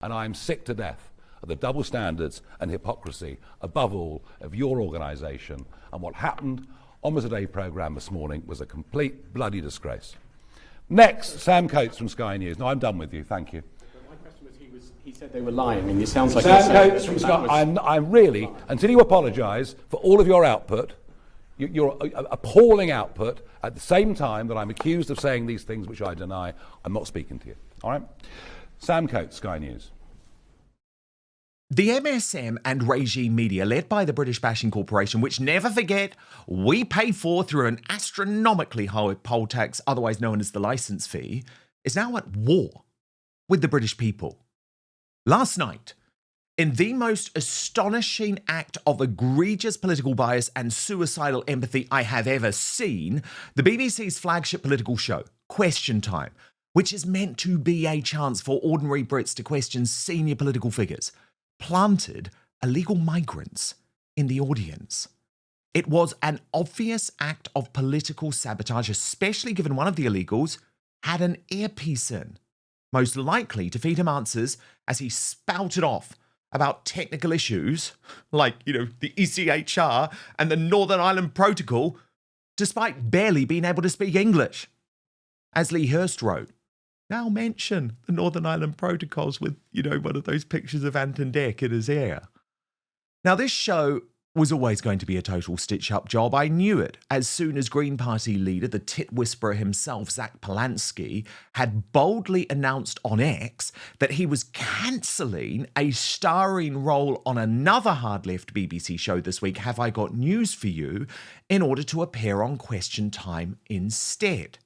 And I'm sick to death of the double standards and hypocrisy, above all, of your organisation. And what happened on the Today programme this morning was a complete bloody disgrace. Next, Sam Coates from Sky News. No, I'm done with you, thank you. My question was, he said they were lying, and it sounds like Sam Coates from Sky. I'm really, until you apologise for all of your output, your appalling output, at the same time that I'm accused of saying these things which I deny, I'm not speaking to you. All right? Sam Coates, Sky News. The MSM and regime media, led by the British Bashing Corporation, which, never forget, we pay for through an astronomically high poll tax, otherwise known as the licence fee, is now at war with the British people. Last night, in the most astonishing act of egregious political bias and suicidal empathy I have ever seen, the BBC's flagship political show, Question Time, which is meant to be a chance for ordinary Brits to question senior political figures, planted illegal migrants in the audience. It was an obvious act of political sabotage, especially given one of the illegals had an earpiece in, most likely to feed him answers as he spouted off about technical issues like, the ECHR and the Northern Ireland Protocol, despite barely being able to speak English. As Lee Hurst wrote, now mention the Northern Ireland Protocols with, one of those pictures of Anton Deck in his ear. Now, this show was always going to be a total stitch-up job. I knew it as soon as Green Party leader, the tit whisperer himself, Zack Polanki, had boldly announced on X that he was cancelling a starring role on another hard-left BBC show this week, Have I Got News For You, in order to appear on Question Time instead.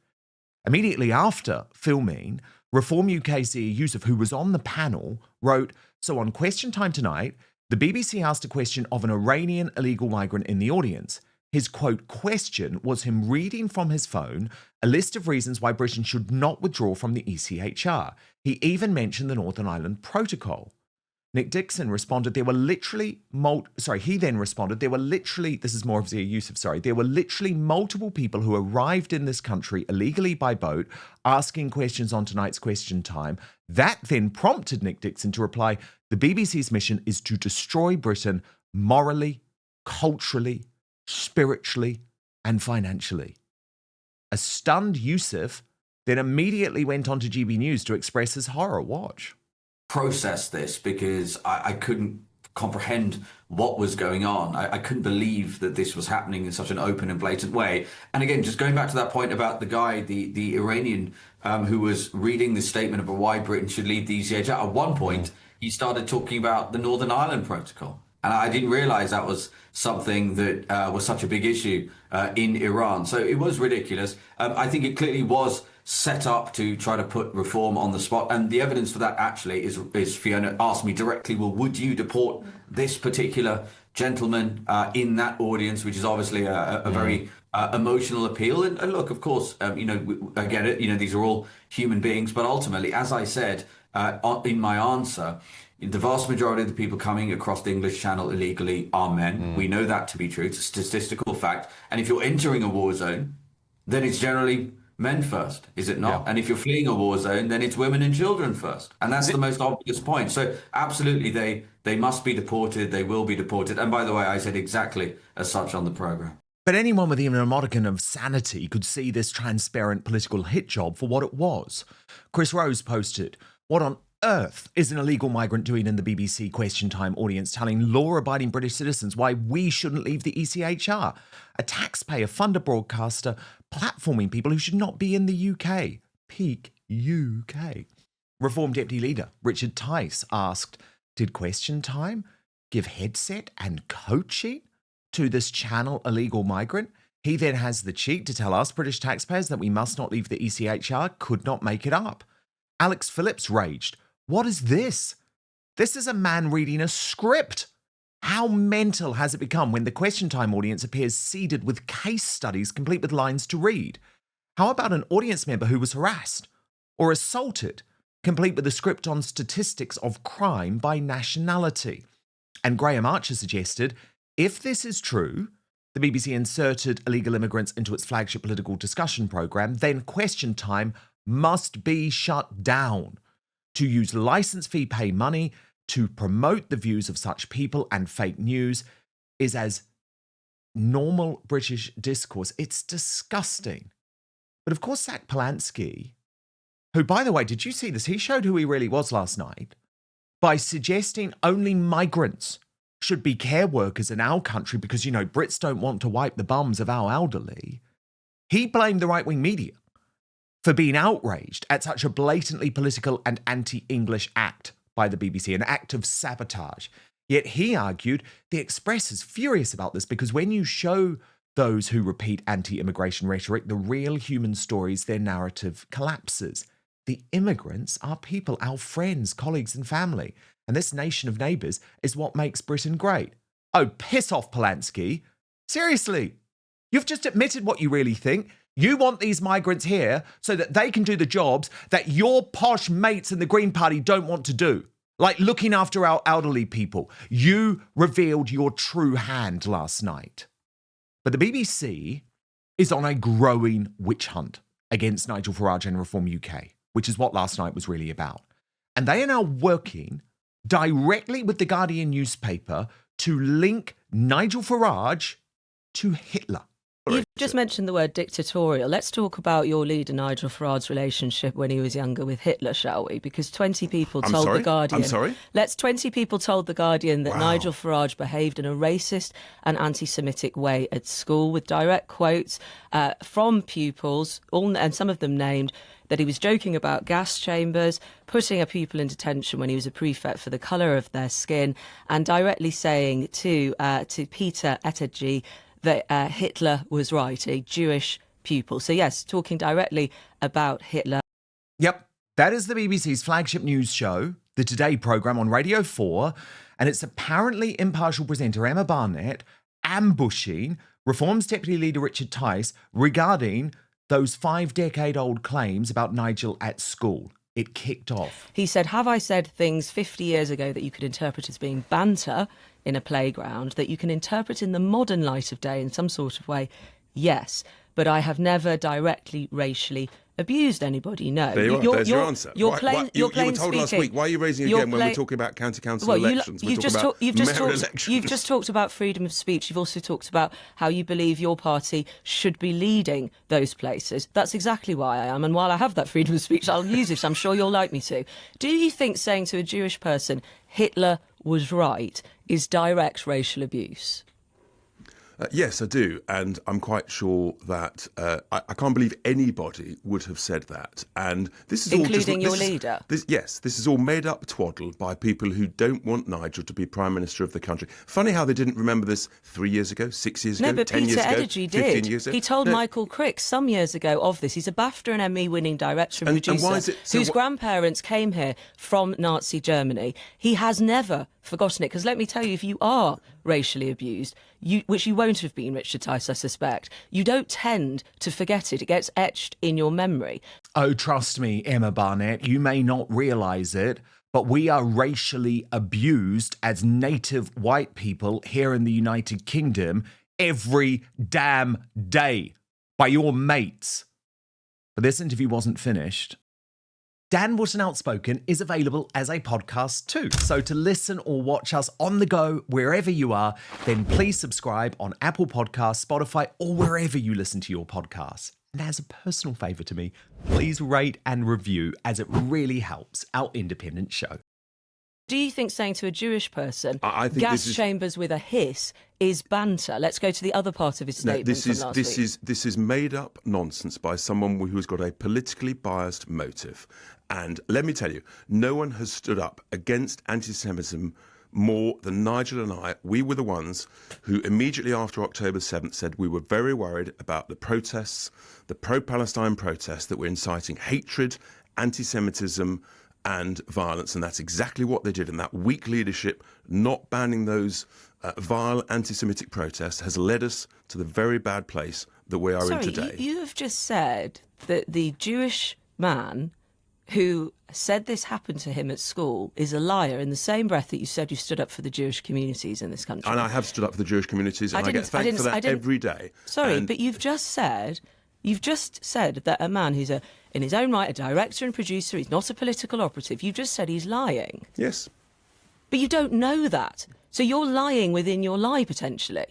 Immediately after filming, Reform UK CEO Yusuf, who was on the panel, wrote, so on Question Time tonight, the BBC asked a question of an Iranian illegal migrant in the audience. His, quote, question was him reading from his phone a list of reasons why Britain should not withdraw from the ECHR. He even mentioned the Northern Ireland Protocol. Nick Dixon responded, there were literally, this is more of Zia Yusuf, there were literally multiple people who arrived in this country illegally by boat asking questions on tonight's Question Time. That then prompted Nick Dixon to reply, the BBC's mission is to destroy Britain morally, culturally, spiritually, and financially. A stunned Yusuf then immediately went on to GB News to express his horror. Watch. Process this because I couldn't comprehend what was going on. I couldn't believe that this was happening in such an open and blatant way. And again, just going back to that point about the guy, the Iranian who was reading this statement about why Britain should leave the ECHR, at one point he started talking about the Northern Ireland Protocol. And I didn't realize that was something that was such a big issue in Iran. So it was ridiculous. I think it clearly was set up to try to put Reform on the spot. And the evidence for that actually is Fiona asked me directly, well, would you deport this particular gentleman in that audience, which is obviously a very emotional appeal. And look, of course, I get it. These are all human beings. But ultimately, as I said in my answer, the vast majority of the people coming across the English Channel illegally are men. We know that to be true. It's a statistical fact. And if you're entering a war zone, then it's generally men first, is it not? Yeah. And if you're fleeing a war zone, then it's women and children first. And that's the most obvious point. So absolutely, they must be deported. They will be deported. And by the way, I said exactly as such on the programme. But anyone with even a modicum of sanity could see this transparent political hit job for what it was. Chris Rose posted, what on earth is an illegal migrant doing in the BBC Question Time audience telling law-abiding British citizens why we shouldn't leave the ECHR? A taxpayer-funded broadcaster platforming people who should not be in the UK. Peak UK. Reform Deputy Leader Richard Tice asked, did Question Time give headset and coaching to this channel illegal migrant? He then has the cheek to tell us British taxpayers that we must not leave the ECHR, could not make it up. Alex Phillips raged, what is this? This is a man reading a script. How mental has it become when the Question Time audience appears seeded with case studies complete with lines to read? How about an audience member who was harassed or assaulted, complete with a script on statistics of crime by nationality? And Graham Archer suggested, if this is true, the BBC inserted illegal immigrants into its flagship political discussion programme, then Question Time must be shut down. to use license fee pay money to promote the views of such people and fake news is as normal British discourse. It's disgusting. But of course, Zack Polanki, who, by the way, did you see this? He showed who he really was last night by suggesting only migrants should be care workers in our country because, Brits don't want to wipe the bums of our elderly. He blamed the right-wing media for being outraged at such a blatantly political and anti-English act by the BBC, an act of sabotage. Yet he argued the Express is furious about this because when you show those who repeat anti-immigration rhetoric the real human stories, their narrative collapses. The immigrants are people, our friends, colleagues and family. And this nation of neighbours is what makes Britain great. Oh, piss off, Polanski. Seriously, you've just admitted what you really think. You want these migrants here so that they can do the jobs that your posh mates in the Green Party don't want to do. Like looking after our elderly people. You revealed your true hand last night. But the BBC is on a growing witch hunt against Nigel Farage and Reform UK, which is what last night was really about. And they are now working directly with the Guardian newspaper to link Nigel Farage to Hitler. You've just mentioned the word dictatorial. Let's talk about your leader, Nigel Farage's relationship when he was younger with Hitler, shall we? Because 20 people told The Guardian... 20 people told The Guardian that Nigel Farage behaved in a racist and anti-Semitic way at school, with direct quotes from pupils, and some of them named, that he was joking about gas chambers, putting a pupil in detention when he was a prefect for the colour of their skin, and directly saying to Peter Ettergy that Hitler was right, a Jewish pupil. So yes, talking directly about Hitler. Yep, that is the BBC's flagship news show, the Today programme on Radio 4, and it's apparently impartial presenter Emma Barnett ambushing Reform's Deputy Leader Richard Tice regarding those 5-decade-old claims about Nigel at school. It kicked off. He said, have I said things 50 years ago that you could interpret as being banter in a playground, that you can interpret in the modern light of day in some sort of way? Yes, but I have never directly racially abused anybody. No. There you are. There's your answer. You were told last week. Why are you raising it again when we're talking about county council elections? You've just talked about freedom of speech. You've also talked about how you believe your party should be leading those places. That's exactly why I am. And while I have that freedom of speech, I'll use it. I'm sure you'll like me to. Do you think saying to a Jewish person, Hitler was right, is direct racial abuse? Yes, I do. And I'm quite sure that I can't believe anybody would have said that. And this is including your leader? Yes, this is all made up twaddle by people who don't want Nigel to be Prime Minister of the country. Funny how they didn't remember this 3 years ago, 6 years ago, 10 years ago, 15 years ago. He told Michael Crick some years ago of this. He's a BAFTA and Emmy winning director and producer whose grandparents came here from Nazi Germany. He has never forgotten it, because let me tell you, if you are racially abused, which you won't have been, Richard Tice, I suspect, you don't tend to forget it. It gets etched in your memory. Oh, trust me, Emma Barnett, you may not realise it, but we are racially abused as native white people here in the United Kingdom every damn day by your mates. But this interview wasn't finished. Dan Wootton Outspoken is available as a podcast too. So to listen or watch us on the go, wherever you are, then please subscribe on Apple Podcasts, Spotify, or wherever you listen to your podcasts. And as a personal favour to me, please rate and review, as it really helps our independent show. Do you think saying to a Jewish person, gas chambers with a hiss, is banter? Let's go to the other part of his statement from last week. This is made up nonsense by someone who's got a politically biased motive. And let me tell you, no one has stood up against anti-Semitism more than Nigel and I. We were the ones who immediately after October 7th said we were very worried about the protests, the pro-Palestine protests that were inciting hatred, anti-Semitism and violence. And that's exactly what they did. And that weak leadership, not banning those vile anti-Semitic protests, has led us to the very bad place that we are in today. You have just said that the Jewish man who said this happened to him at school is a liar, in the same breath that you said you stood up for the Jewish communities in this country. And I have stood up for the Jewish communities, and I get thanked for that every day. Sorry, but you've just said You've just said that a man who's in his own right, a director and producer, he's not a political operative. You just said he's lying. Yes. But you don't know that. So you're lying within your lie, potentially.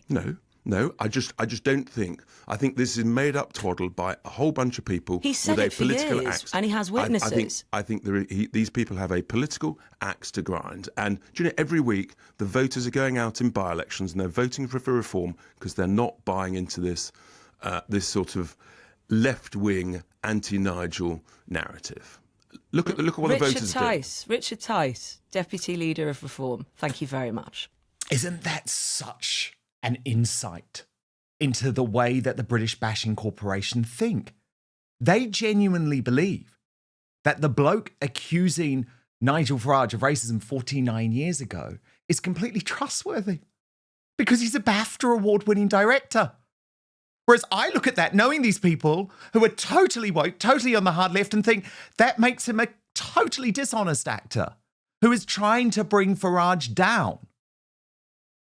No, I just don't think. I think this is made up twaddle by a whole bunch of people He said with it a for political years, axe. and he has witnesses. I think these people have a political axe to grind. And do you know, every week the voters are going out in by-elections and they're voting for reform because they're not buying into this sort of left-wing anti-Nigel narrative. Look at what the voters do. Richard Tice, Deputy Leader of Reform. Thank you very much. Isn't that such an insight into the way that the British Bashing Corporation think? They genuinely believe that the bloke accusing Nigel Farage of racism 49 years ago is completely trustworthy because he's a BAFTA award-winning director. Whereas I look at that, knowing these people who are totally woke, totally on the hard left, and think that makes him a totally dishonest actor who is trying to bring Farage down.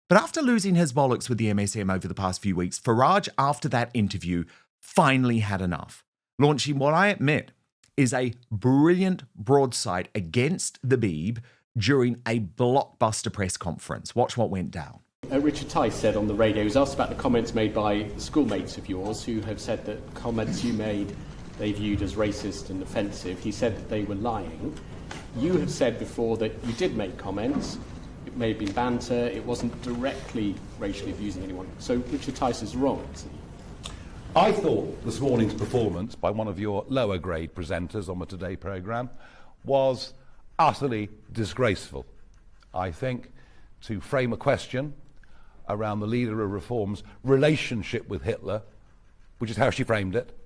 But after losing his bollocks with the MSM over the past few weeks, Farage, after that interview, finally had enough, launching what I admit is a brilliant broadside against the Beeb during a blockbuster press conference. Watch what went down. Richard Tice said on the radio, he was asked about the comments made by schoolmates of yours who have said that comments you made they viewed as racist and offensive. He said that they were lying. You have said before that you did make comments. It may have been banter. It wasn't directly racially abusing anyone. So Richard Tice is wrong, isn't he? I thought this morning's performance by one of your lower grade presenters on the Today programme was utterly disgraceful. I think to frame a question around the leader of Reform's relationship with Hitler, which is how she framed it,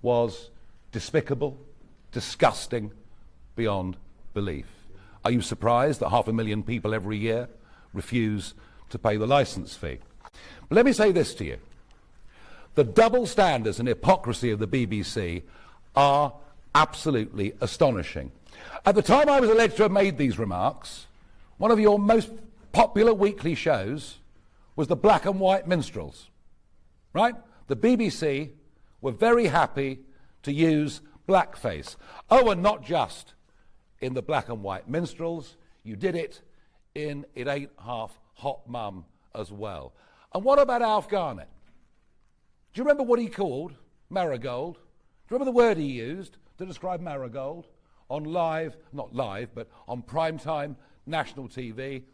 was despicable, disgusting, beyond belief. Are you surprised that 500,000 people every year refuse to pay the licence fee? But let me say this to you. The double standards and hypocrisy of the BBC are absolutely astonishing. At the time I was alleged to have made these remarks, one of your most popular weekly shows was the Black and White Minstrels, right? The BBC were very happy to use blackface. Oh, and not just in the Black and White Minstrels, you did it in It Ain't Half Hot Mum as well. And what about Alf Garnett? Do you remember what he called Marigold? Do you remember the word he used to describe Marigold on not live, but on primetime national TV?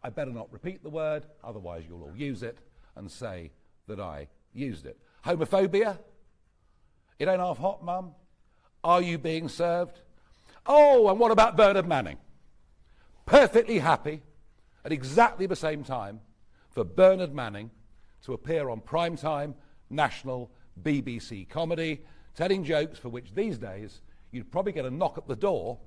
I better not repeat the word, otherwise you'll all use it and say that I used it. Homophobia? It ain't half hot, Mum. Are you being served? Oh, and what about Bernard Manning? Perfectly happy at exactly the same time for Bernard Manning to appear on primetime national BBC comedy, telling jokes for which these days you'd probably get a knock at the door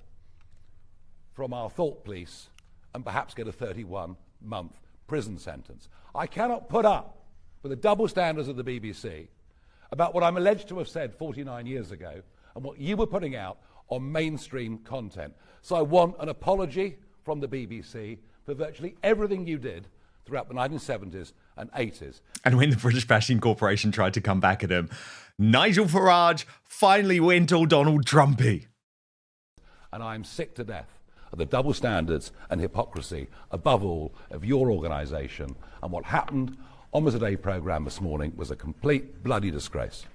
from our thought police and perhaps get a 31-month prison sentence. I cannot put up with the double standards of the BBC about what I'm alleged to have said 49 years ago and what you were putting out on mainstream content. So I want an apology from the BBC for virtually everything you did throughout the 1970s and 80s. And when the British Bashing Corporation tried to come back at him, Nigel Farage finally went all Donald Trumpy. And I'm sick to death of the double standards and hypocrisy, above all, of your organisation. And what happened on the Today programme this morning was a complete bloody disgrace.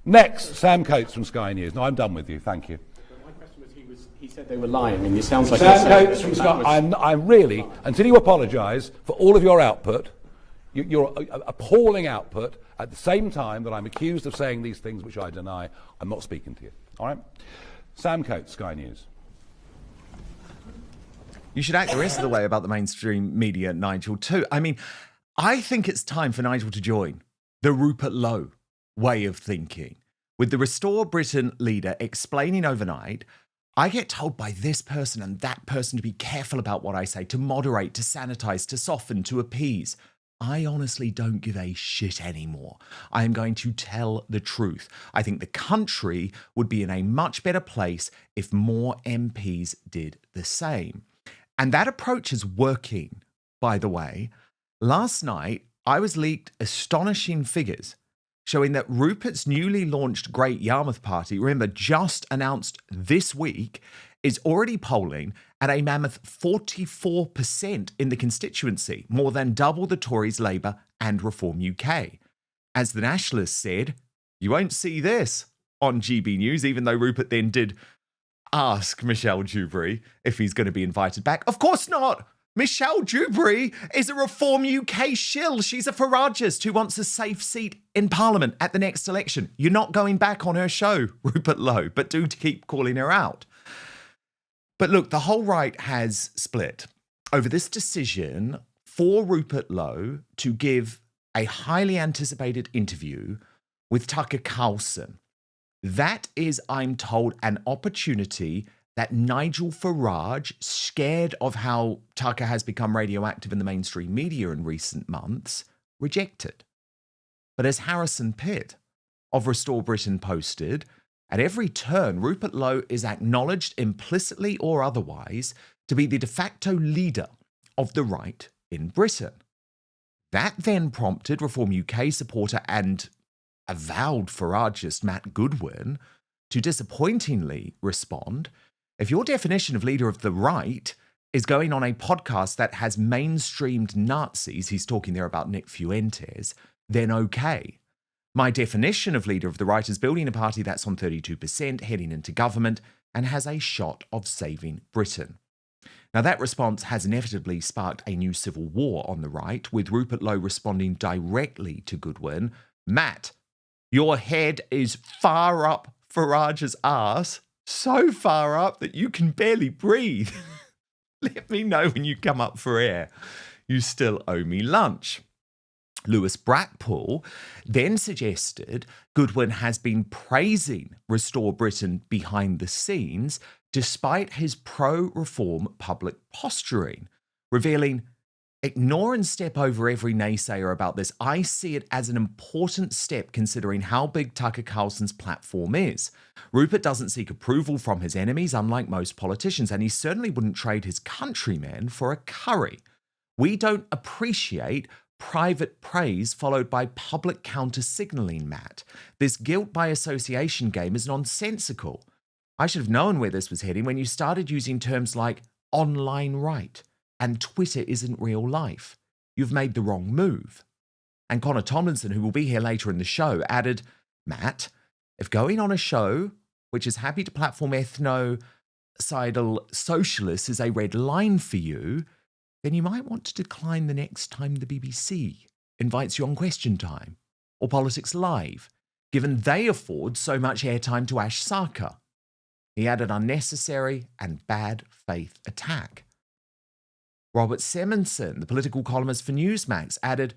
Next, Sam Coates from Sky News. No, I'm done with you, thank you. My question was, he said they were lying, and it sounds like... Sam Coates from Sky... I'm really, until you apologise for all of your output, your appalling output, at the same time that I'm accused of saying these things which I deny, I'm not speaking to you, all right? Sam Coates, Sky News. You should act the rest of the way about the mainstream media, Nigel, too. I mean, I think it's time for Nigel to join the Rupert Lowe way of thinking. With the Restore Britain leader explaining overnight, I get told by this person and that person to be careful about what I say, to moderate, to sanitize, to soften, to appease. I honestly don't give a shit anymore. I am going to tell the truth. I think the country would be in a much better place if more MPs did the same. And that approach is working, by the way. Last night, I was leaked astonishing figures showing that Rupert's newly launched Great Yarmouth Party, remember, just announced this week, is already polling at a mammoth 44% in the constituency, more than double the Tories, Labour and Reform UK. As the Nationalists said, you won't see this on GB News, even though Rupert then did ask Michelle Dewberry if he's going to be invited back. Of course not! Michelle Dewberry is a Reform UK shill. She's a Farageist who wants a safe seat in Parliament at the next election. You're not going back on her show, Rupert Lowe, but do keep calling her out. But look, the whole right has split over this decision for Rupert Lowe to give a highly anticipated interview with Tucker Carlson. That is, I'm told, an opportunity that Nigel Farage, scared of how Tucker has become radioactive in the mainstream media in recent months, rejected. But as Harrison Pitt of Restore Britain posted, at every turn, Rupert Lowe is acknowledged implicitly or otherwise to be the de facto leader of the right in Britain. That then prompted Reform UK supporter and avowed Farageist Matt Goodwin to disappointingly respond, if your definition of leader of the right is going on a podcast that has mainstreamed Nazis, he's talking there about Nick Fuentes, then okay. My definition of leader of the right is building a party that's on 32%, heading into government, and has a shot of saving Britain. Now, that response has inevitably sparked a new civil war on the right, with Rupert Lowe responding directly to Goodwin, Matt, your head is far up Farage's arse, so far up that you can barely breathe. Let me know when you come up for air. You still owe me lunch. Lewis Brackpool then suggested Goodwin has been praising Restore Britain behind the scenes despite his pro-reform public posturing, revealing, ignore and step over every naysayer about this. I see it as an important step considering how big Tucker Carlson's platform is. Rupert doesn't seek approval from his enemies, unlike most politicians, and he certainly wouldn't trade his countrymen for a curry. We don't appreciate private praise followed by public counter-signalling, Matt. This guilt by association game is nonsensical. I should have known where this was heading when you started using terms like online right and Twitter isn't real life. You've made the wrong move. And Connor Tomlinson, who will be here later in the show, added, Matt, if going on a show which is happy to platform ethnocidal socialists is a red line for you, then you might want to decline the next time the BBC invites you on Question Time or Politics Live, given they afford so much airtime to Ash Sarkar. He added unnecessary and bad faith attack. Robert Simonson, the political columnist for Newsmax, added,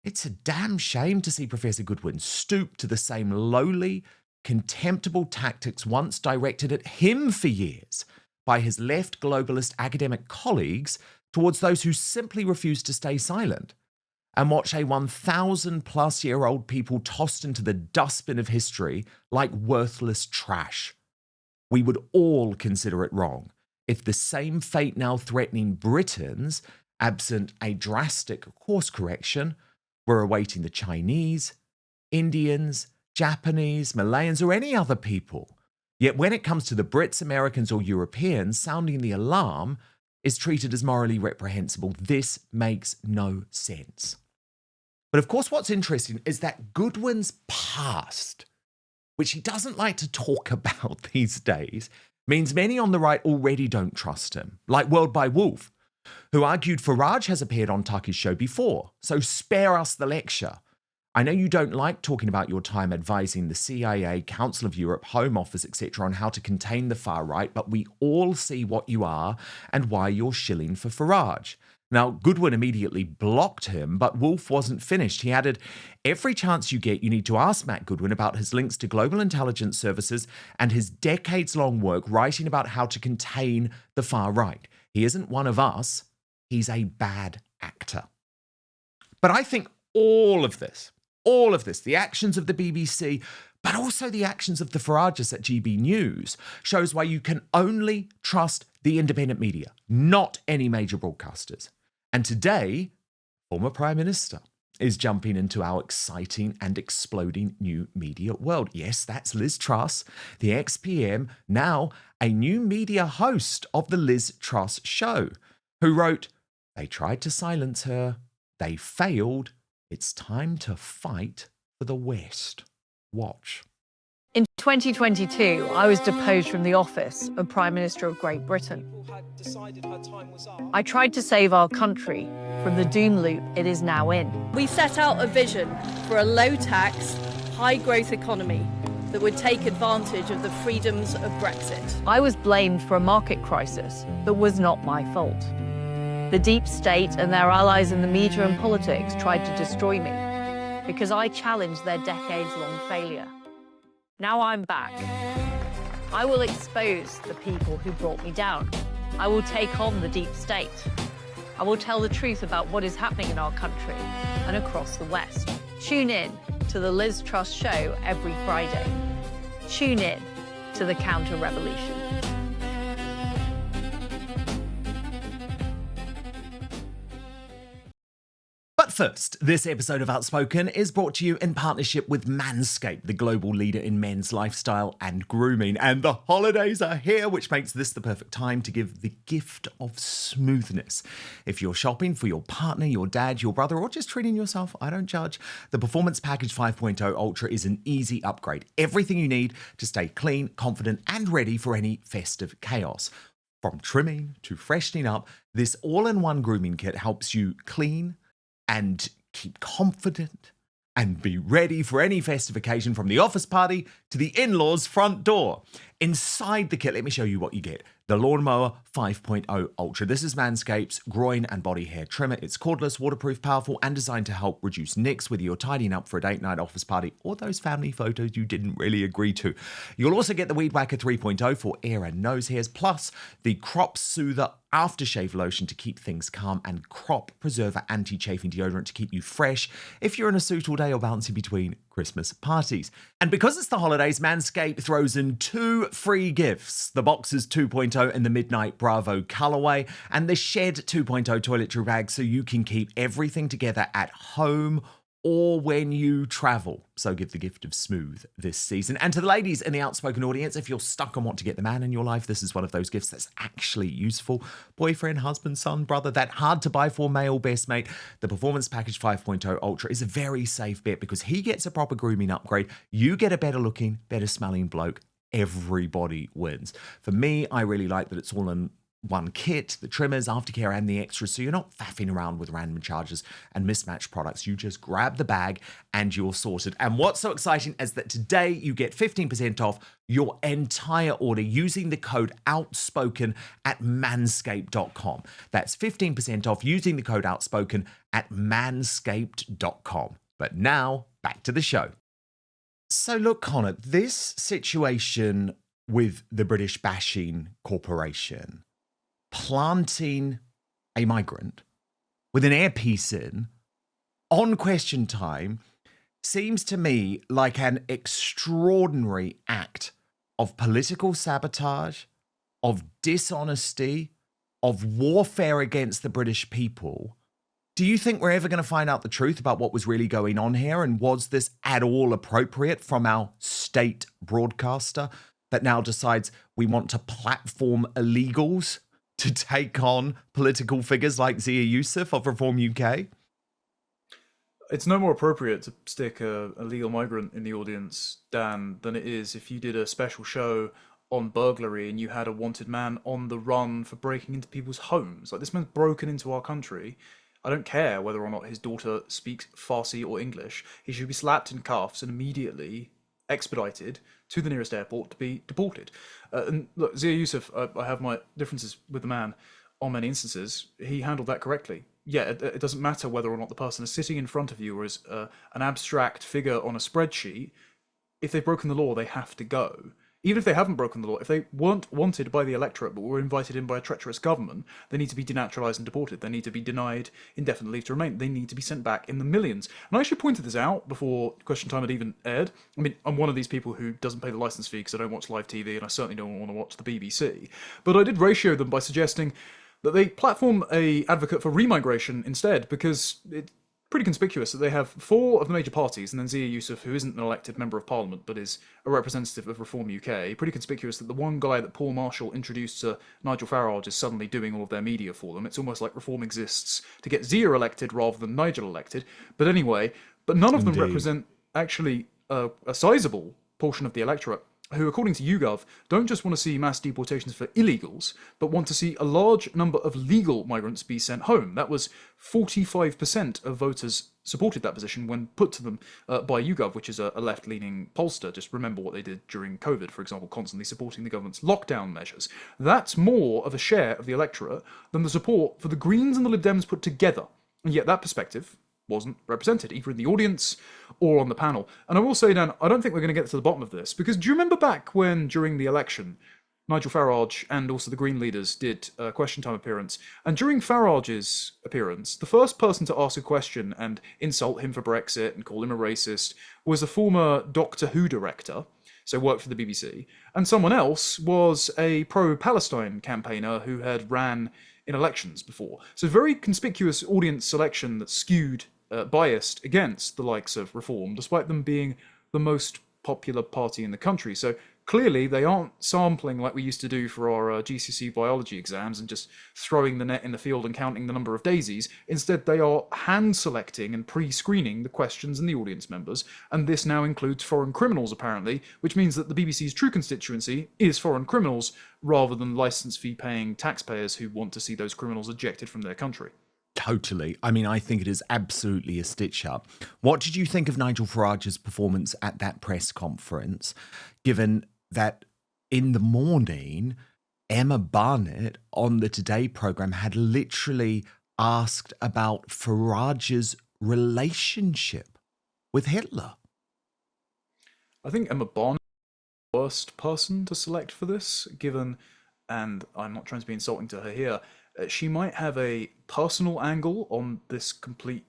it's a damn shame to see Professor Goodwin stoop to the same lowly, contemptible tactics once directed at him for years by his left globalist academic colleagues towards those who simply refuse to stay silent and watch a 1,000-plus-year-old people tossed into the dustbin of history like worthless trash. We would all consider it wrong if the same fate now threatening Britons, absent a drastic course correction, were awaiting the Chinese, Indians, Japanese, Malayans, or any other people. Yet when it comes to the Brits, Americans, or Europeans, sounding the alarm is treated as morally reprehensible. This makes no sense. But of course, what's interesting is that Goodwin's past, which he doesn't like to talk about these days, means many on the right already don't trust him, like World by Wolf, who argued Farage has appeared on Tucker's show before, so spare us the lecture. I know you don't like talking about your time advising the CIA, Council of Europe, Home Office, etc. on how to contain the far right, but we all see what you are and why you're shilling for Farage. Now, Goodwin immediately blocked him, but Wolf wasn't finished. He added, every chance you get, you need to ask Matt Goodwin about his links to global intelligence services and his decades-long work writing about how to contain the far right. He isn't one of us. He's a bad actor. But I think all of this, the actions of the BBC, but also the actions of the Farages at GB News, shows why you can only trust the independent media, not any major broadcasters. And today, former Prime Minister is jumping into our exciting and exploding new media world. Yes, that's Liz Truss, the ex-PM, now a new media host of the Liz Truss Show, who wrote, "They tried to silence her. They failed. It's time to fight for the West. Watch." In 2022, I was deposed from the office of Prime Minister of Great Britain. I tried to save our country from the doom loop it is now in. We set out a vision for a low-tax, high-growth economy that would take advantage of the freedoms of Brexit. I was blamed for a market crisis that was not my fault. The deep state and their allies in the media and politics tried to destroy me because I challenged their decades-long failure. Now I'm back. I will expose the people who brought me down. I will take on the deep state. I will tell the truth about what is happening in our country and across the West. Tune in to the Liz Truss Show every Friday. Tune in to the counter-revolution. But first, this episode of Outspoken is brought to you in partnership with Manscaped, the global leader in men's lifestyle and grooming. And the holidays are here, which makes this the perfect time to give the gift of smoothness. If you're shopping for your partner, your dad, your brother, or just treating yourself, I don't judge, the Performance Package 5.0 Ultra is an easy upgrade. Everything you need to stay clean, confident, and ready for any festive chaos. From trimming to freshening up, this all-in-one grooming kit helps you clean and keep confident and be ready for any festive occasion, from the office party to the in-laws' front door. Inside the kit, let me show you what you get. The Lawnmower 5.0 Ultra. This is Manscaped's groin and body hair trimmer. It's cordless, waterproof, powerful, and designed to help reduce nicks, whether you're tidying up for a date night, office party, or those family photos you didn't really agree to. You'll also get the Weed Whacker 3.0 for ear and nose hairs, plus the Crop Soother aftershave lotion to keep things calm, and Crop Preserver anti-chafing deodorant to keep you fresh if you're in a suit all day or bouncing between Christmas parties. And because it's the holidays, Manscaped throws in 2 free gifts: the Boxers 2.0 in the Midnight Bravo colorway, and the Shed 2.0 toiletry bag, so you can keep everything together at home or when you travel. So give the gift of smooth this season. And to the ladies in the Outspoken audience, if you're stuck on what to get the man in your life, this is one of those gifts that's actually useful. Boyfriend, husband, son, brother, that hard to buy for male best mate. The Performance Package 5.0 Ultra is a very safe bet because he gets a proper grooming upgrade. You get a better looking, better smelling bloke. Everybody wins. For me, I really like that it's all in one kit, the trimmers, aftercare, and the extras, so you're not faffing around with random charges and mismatched products. You just grab the bag and you're sorted. And what's so exciting is that today you get 15% off your entire order using the code OUTSPOKEN at manscaped.com. That's 15% off using the code OUTSPOKEN at manscaped.com. But now, back to the show. So look, Connor, this situation with the British Bashing Corporation planting a migrant with an earpiece in on Question Time seems to me like an extraordinary act of political sabotage, of dishonesty, of warfare against the British people. Do you think we're ever going to find out the truth about what was really going on here? And was this at all appropriate from our state broadcaster that now decides we want to platform illegals to take on political figures like Zia Yusuf of Reform UK? It's no more appropriate to stick a legal migrant in the audience, Dan, than it is if you did a special show on burglary and you had a wanted man on the run for breaking into people's homes. Like, this man's broken into our country. I don't care whether or not his daughter speaks Farsi or English. He should be slapped in cuffs and immediately expedited to the nearest airport to be deported. And look, Zia Yusuf, I have my differences with the man on many instances. He handled that correctly. Yeah, it doesn't matter whether or not the person is sitting in front of you or is an abstract figure on a spreadsheet. If they've broken the law, they have to go. Even if they haven't broken the law, if they weren't wanted by the electorate but were invited in by a treacherous government, they need to be denaturalised and deported. They need to be denied indefinite leave to remain. They need to be sent back in the millions. And I actually pointed this out before Question Time had even aired. I mean, I'm one of these people who doesn't pay the licence fee because I don't watch live TV and I certainly don't want to watch the BBC. But I did ratio them by suggesting that they platform a advocate for remigration instead, because pretty conspicuous that they have 4 of the major parties, and then Zia Yusuf, who isn't an elected member of parliament but is a representative of Reform UK. Pretty conspicuous that the one guy that Paul Marshall introduced to Nigel Farage is suddenly doing all of their media for them. It's almost like Reform exists to get Zia elected rather than Nigel elected. But anyway, none of them represent actually a sizable portion of the electorate, who, according to YouGov, don't just want to see mass deportations for illegals, but want to see a large number of legal migrants be sent home. That was 45% of voters supported that position when put to them by YouGov, which is a left-leaning pollster. Just remember what they did during COVID, for example, constantly supporting the government's lockdown measures. That's more of a share of the electorate than the support for the Greens and the Lib Dems put together. And yet that perspective wasn't represented, either in the audience or on the panel. And I will say, Dan, I don't think we're going to get to the bottom of this, because do you remember back when, during the election, Nigel Farage and also the Green leaders did a question time appearance, and during Farage's appearance, the first person to ask a question and insult him for Brexit and call him a racist was a former Doctor Who director, so worked for the BBC, and someone else was a pro-Palestine campaigner who had ran in elections before. So very conspicuous audience selection that skewed biased against the likes of Reform, despite them being the most popular party in the country. So clearly they aren't sampling like we used to do for our GCSE biology exams and just throwing the net in the field and counting the number of daisies. Instead, they are hand-selecting and pre-screening the questions and the audience members, and this now includes foreign criminals, apparently, which means that the BBC's true constituency is foreign criminals rather than licence fee-paying taxpayers who want to see those criminals ejected from their country. Totally. I mean, I think it is absolutely a stitch-up. What did you think of Nigel Farage's performance at that press conference, given that in the morning, Emma Barnett on the Today programme had literally asked about Farage's relationship with Hitler? I think Emma Barnett is the worst person to select for this, given, and I'm not trying to be insulting to her here, she might have a personal angle on this complete,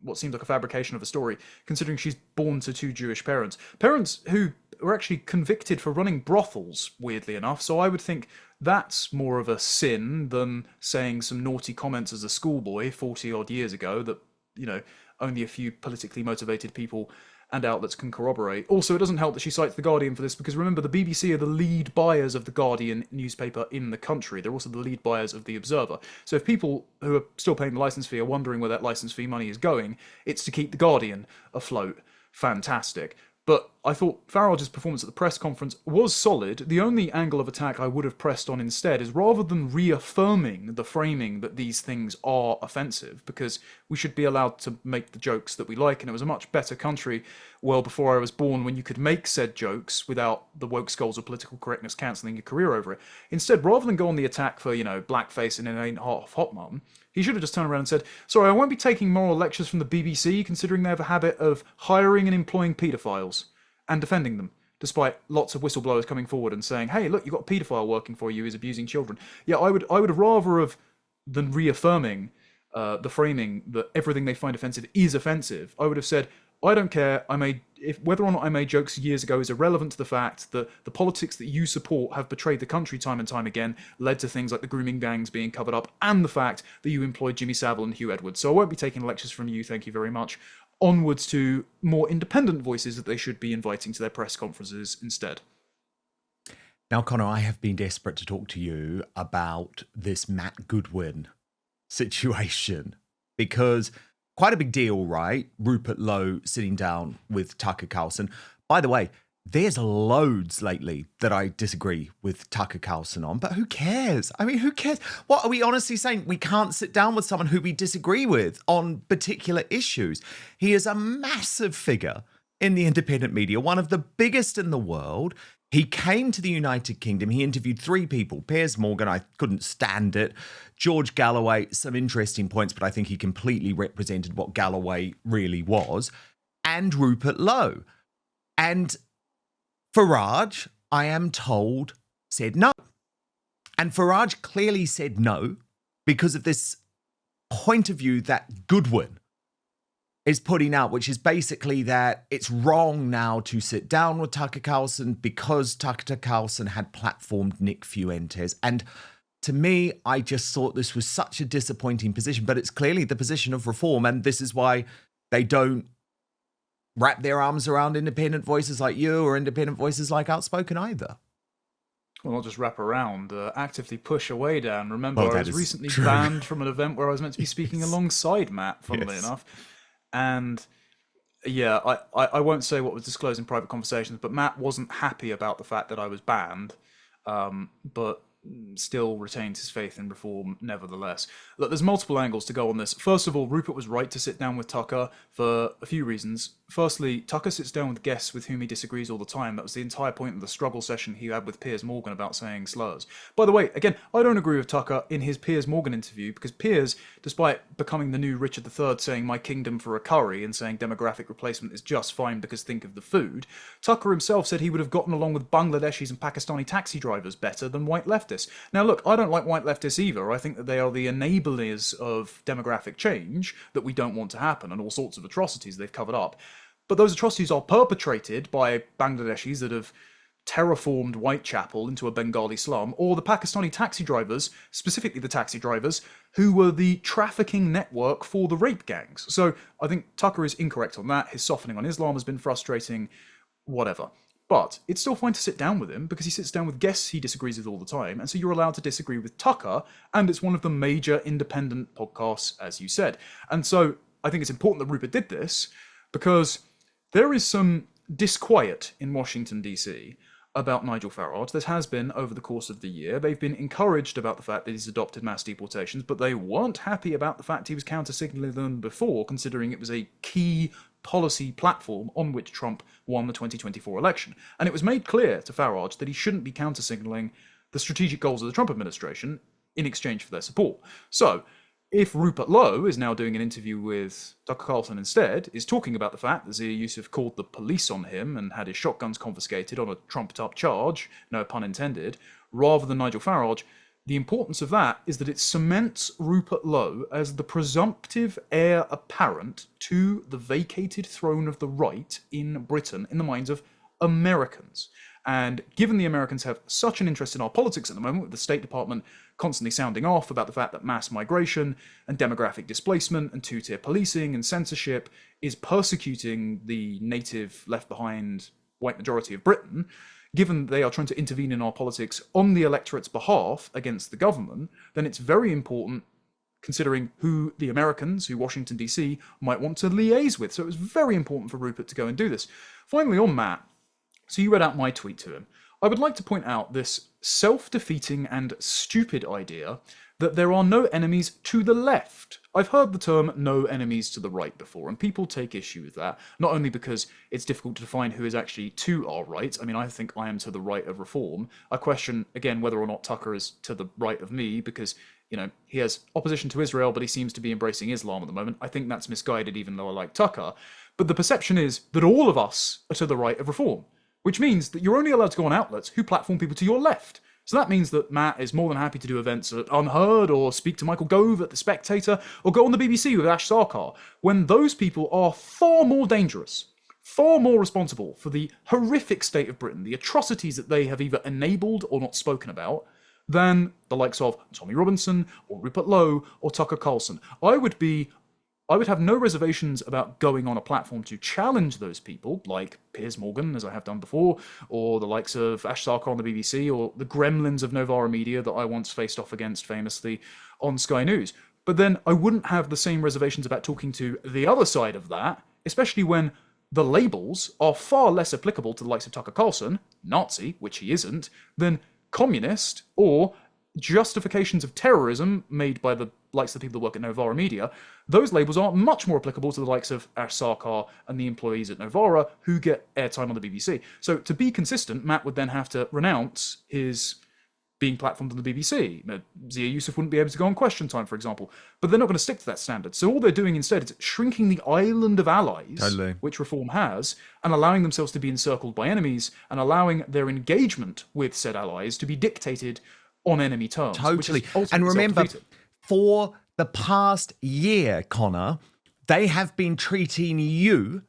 what seems like a fabrication of a story, considering she's born to 2 Jewish parents. Parents who were actually convicted for running brothels, weirdly enough, so I would think that's more of a sin than saying some naughty comments as a schoolboy 40-odd years ago that, you know, only a few politically motivated people and outlets can corroborate. Also, it doesn't help that she cites The Guardian for this, because remember, the BBC are the lead buyers of The Guardian newspaper in the country. They're also the lead buyers of The Observer. So if people who are still paying the licence fee are wondering where that licence fee money is going, it's to keep The Guardian afloat. Fantastic. But I thought Farage's performance at the press conference was solid. The only angle of attack I would have pressed on instead is, rather than reaffirming the framing that these things are offensive, because we should be allowed to make the jokes that we like, and it was a much better country well before I was born when you could make said jokes without the woke skulls of political correctness cancelling your career over it. Instead, rather than go on the attack for, you know, blackface and it ain't half hot mum, he should have just turned around and said, sorry, I won't be taking moral lectures from the BBC, considering they have a habit of hiring and employing paedophiles and defending them, despite lots of whistleblowers coming forward and saying, hey, look, you've got a paedophile working for you who's abusing children. Yeah, I would have rather have, than reaffirming the framing that everything they find offensive is offensive, I would have said, I don't care, whether or not I made jokes years ago is irrelevant to the fact that the politics that you support have betrayed the country time and time again, led to things like the grooming gangs being covered up, and the fact that you employed Jimmy Savile and Hugh Edwards. So I won't be taking lectures from you, thank you very much. Onwards to more independent voices that they should be inviting to their press conferences instead. Now, Connor, I have been desperate to talk to you about this Matt Goodwin situation, because quite a big deal, right? Rupert Lowe sitting down with Tucker Carlson. By the way, there's loads lately that I disagree with Tucker Carlson on, but who cares? I mean, who cares? What are we honestly saying? We can't sit down with someone who we disagree with on particular issues. He is a massive figure in the independent media, one of the biggest in the world. He came to the United Kingdom. He interviewed 3 people. Piers Morgan, I couldn't stand it. George Galloway, some interesting points, but I think he completely represented what Galloway really was. And Rupert Lowe. And Farage, I am told, said no. And Farage clearly said no because of this point of view that Goodwin is putting out, which is basically that it's wrong now to sit down with Tucker Carlson because Tucker Carlson had platformed Nick Fuentes. And to me, I just thought this was such a disappointing position, but it's clearly the position of reform, and this is why they don't wrap their arms around independent voices like you or independent voices like Outspoken either. Well, not just wrap around, actively push away, Dan. Remember, I was recently banned from an event where I was meant to be speaking alongside Matt, funnily enough. And yeah, I won't say what was disclosed in private conversations, but Matt wasn't happy about the fact that I was banned, but still retains his faith in reform nevertheless. Look, there's multiple angles to go on this. First of all, Rupert was right to sit down with Tucker for a few reasons. Firstly, Tucker sits down with guests with whom he disagrees all the time. That was the entire point of the struggle session he had with Piers Morgan about saying slurs. By the way, again, I don't agree with Tucker in his Piers Morgan interview, because Piers, despite becoming the new Richard III, saying my kingdom for a curry and saying demographic replacement is just fine because think of the food, Tucker himself said he would have gotten along with Bangladeshis and Pakistani taxi drivers better than white leftists. Now look, I don't like white leftists either. I think that they are the enablers of demographic change that we don't want to happen, and all sorts of atrocities they've covered up. But those atrocities are perpetrated by Bangladeshis that have terraformed Whitechapel into a Bengali slum, or the Pakistani taxi drivers, specifically the taxi drivers, who were the trafficking network for the rape gangs. So I think Tucker is incorrect on that. His softening on Islam has been frustrating, whatever. But it's still fine to sit down with him, because he sits down with guests he disagrees with all the time, and so you're allowed to disagree with Tucker, and it's one of the major independent podcasts, as you said. And so I think it's important that Rupert did this, because there is some disquiet in Washington, D.C. about Nigel Farage. There has been over the course of the year. They've been encouraged about the fact that he's adopted mass deportations, but they weren't happy about the fact he was counter-signaling them before, considering it was a key policy platform on which Trump won the 2024 election. And it was made clear to Farage that he shouldn't be counter-signaling the strategic goals of the Trump administration in exchange for their support. So if Rupert Lowe is now doing an interview with Tucker Carlson instead, is talking about the fact that Yusuf called the police on him and had his shotguns confiscated on a trumped-up charge, no pun intended, rather than Nigel Farage, the importance of that is that it cements Rupert Lowe as the presumptive heir apparent to the vacated throne of the right in Britain in the minds of Americans. And given the Americans have such an interest in our politics at the moment, with the State Department constantly sounding off about the fact that mass migration and demographic displacement and two-tier policing and censorship is persecuting the native left-behind white majority of Britain, given they are trying to intervene in our politics on the electorate's behalf against the government, then it's very important, considering who the Americans, who Washington, D.C., might want to liaise with. So it was very important for Rupert to go and do this. Finally, on Matt, so you read out my tweet to him. I would like to point out this self-defeating and stupid idea that there are no enemies to the left. I've heard the term no enemies to the right before, and people take issue with that, not only because it's difficult to define who is actually to our right. I mean, I think I am to the right of reform. I question, again, whether or not Tucker is to the right of me, because, you know, he has opposition to Israel, but he seems to be embracing Islam at the moment. I think that's misguided, even though I like Tucker. But the perception is that all of us are to the right of reform, which means that you're only allowed to go on outlets who platform people to your left. So that means that Matt is more than happy to do events at Unheard, or speak to Michael Gove at The Spectator, or go on the BBC with Ash Sarkar, when those people are far more dangerous, far more responsible for the horrific state of Britain, the atrocities that they have either enabled or not spoken about, than the likes of Tommy Robinson, or Rupert Lowe, or Tucker Carlson. I would have no reservations about going on a platform to challenge those people, like Piers Morgan, as I have done before, or the likes of Ash Sarkar on the BBC, or the gremlins of Novara Media that I once faced off against famously on Sky News. But then I wouldn't have the same reservations about talking to the other side of that, especially when the labels are far less applicable to the likes of Tucker Carlson, Nazi, which he isn't, than communist, or justifications of terrorism made by the likes of the people that work at Novara Media. Those labels are much more applicable to the likes of Ash Sarkar and the employees at Novara who get airtime on the BBC. So to be consistent, Matt would then have to renounce his being platformed on the BBC. Zia Yusuf wouldn't be able to go on Question Time, for example. But they're not going to stick to that standard. So all they're doing instead is shrinking the island of allies, which reform has, and allowing themselves to be encircled by enemies, and allowing their engagement with said allies to be dictated on enemy terms. Totally. And remember, for the past year, Connor, they have been treating you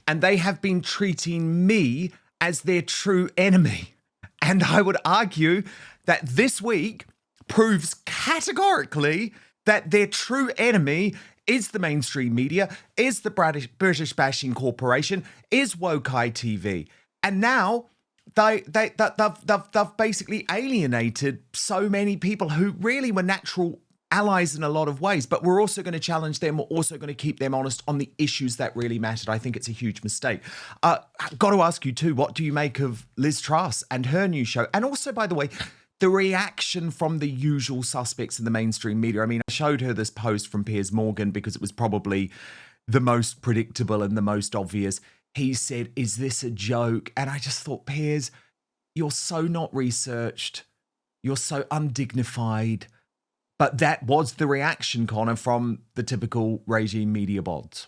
and they have been treating me as their true enemy. And I would argue that this week, proves categorically that their true enemy is the mainstream media, is the British bashing corporation, is woke ITV. And now they've basically alienated so many people who really were natural allies in a lot of ways, but we're also going to challenge them. We're also going to keep them honest on the issues that really mattered. I think it's a huge mistake. Got to ask you too, what do you make of Liz Truss and her new show? And also, by the way, the reaction from the usual suspects in the mainstream media. I mean, I showed her this post from Piers Morgan because it was probably the most predictable and the most obvious. He said, "Is this a joke?" And I just thought, Piers, you're so not researched. You're so undignified. But that was the reaction, Connor, from the typical regime media bods.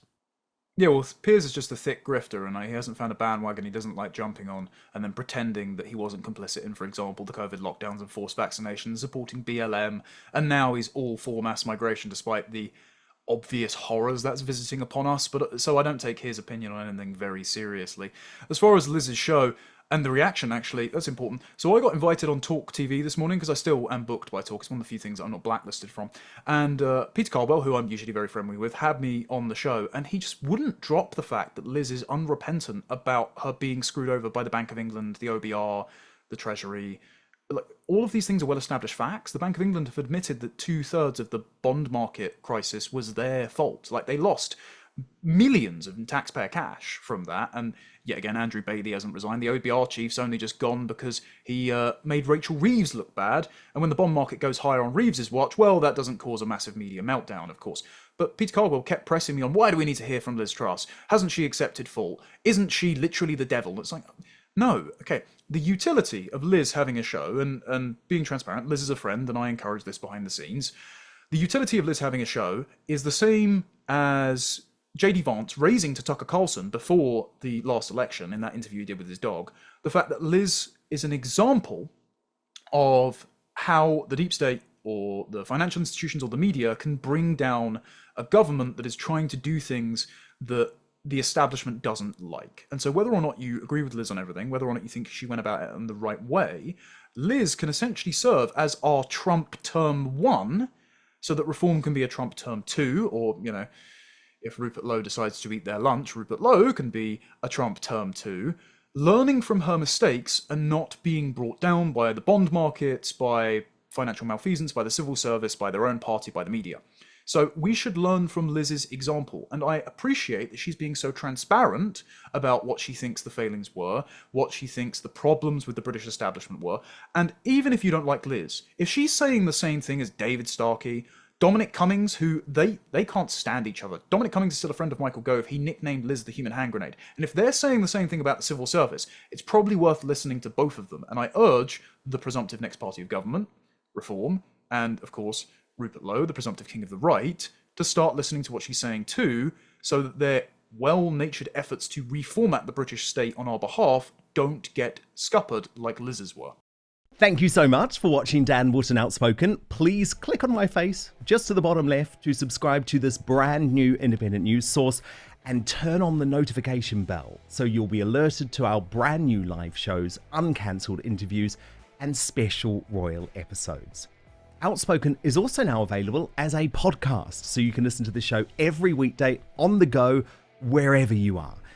Yeah, well, Piers is just a thick grifter, and he hasn't found a bandwagon he doesn't like jumping on, and then pretending that he wasn't complicit in, for example, the COVID lockdowns and forced vaccinations, supporting BLM, and now he's all for mass migration, despite the obvious horrors that's visiting upon us. But so I don't take his opinion on anything very seriously. As far as Liz's show, and the reaction, actually, that's important. So I got invited on Talk TV this morning, because I still am booked by Talk. It's one of the few things that I'm not blacklisted from. And Peter Caldwell, who I'm usually very friendly with, had me on the show, and he just wouldn't drop the fact that Liz is unrepentant about her being screwed over by the Bank of England, the OBR, the Treasury. Like, all of these things are well-established facts. The Bank of England have admitted that 2/3 of the bond market crisis was their fault. Like, they lost millions of taxpayer cash from that, and yet again, Andrew Bailey hasn't resigned. The OBR chief's only just gone because he made Rachel Reeves look bad, and when the bond market goes higher on Reeves's watch, well, that doesn't cause a massive media meltdown, of course. But Peter Caldwell kept pressing me on, why do we need to hear from Liz Truss? Hasn't she accepted fault? Isn't she literally the devil? It's like, no, okay. The utility of Liz having a show, and being transparent, Liz is a friend, and I encourage this behind the scenes. The utility of Liz having a show is the same as JD Vance raising to Tucker Carlson before the last election, in that interview he did with his dog, the fact that Liz is an example of how the deep state or the financial institutions or the media can bring down a government that is trying to do things that the establishment doesn't like. And so whether or not you agree with Liz on everything, whether or not you think she went about it in the right way, Liz can essentially serve as our Trump term 1, so that reform can be a Trump term 2, or, you know, if Rupert Lowe decides to eat their lunch, Rupert Lowe can be a Trump term 2, learning from her mistakes and not being brought down by the bond markets, by financial malfeasance, by the civil service, by their own party, by the media. So we should learn from Liz's example, and I appreciate that she's being so transparent about what she thinks the failings were, what she thinks the problems with the British establishment were, and even if you don't like Liz, if she's saying the same thing as David Starkey, Dominic Cummings, who they can't stand each other. Dominic Cummings is still a friend of Michael Gove. He nicknamed Liz the human hand grenade. And if they're saying the same thing about the civil service, it's probably worth listening to both of them. And I urge the presumptive next party of government, Reform, and of course, Rupert Lowe, the presumptive king of the right, to start listening to what she's saying too, so that their well-natured efforts to reformat the British state on our behalf don't get scuppered like Liz's were. Thank you so much for watching Dan Wootton Outspoken. Please click on my face just to the bottom left to subscribe to this brand new independent news source and turn on the notification bell so you'll be alerted to our brand new live shows, uncancelled interviews, and special royal episodes. Outspoken is also now available as a podcast, so you can listen to the show every weekday on the go, wherever you are.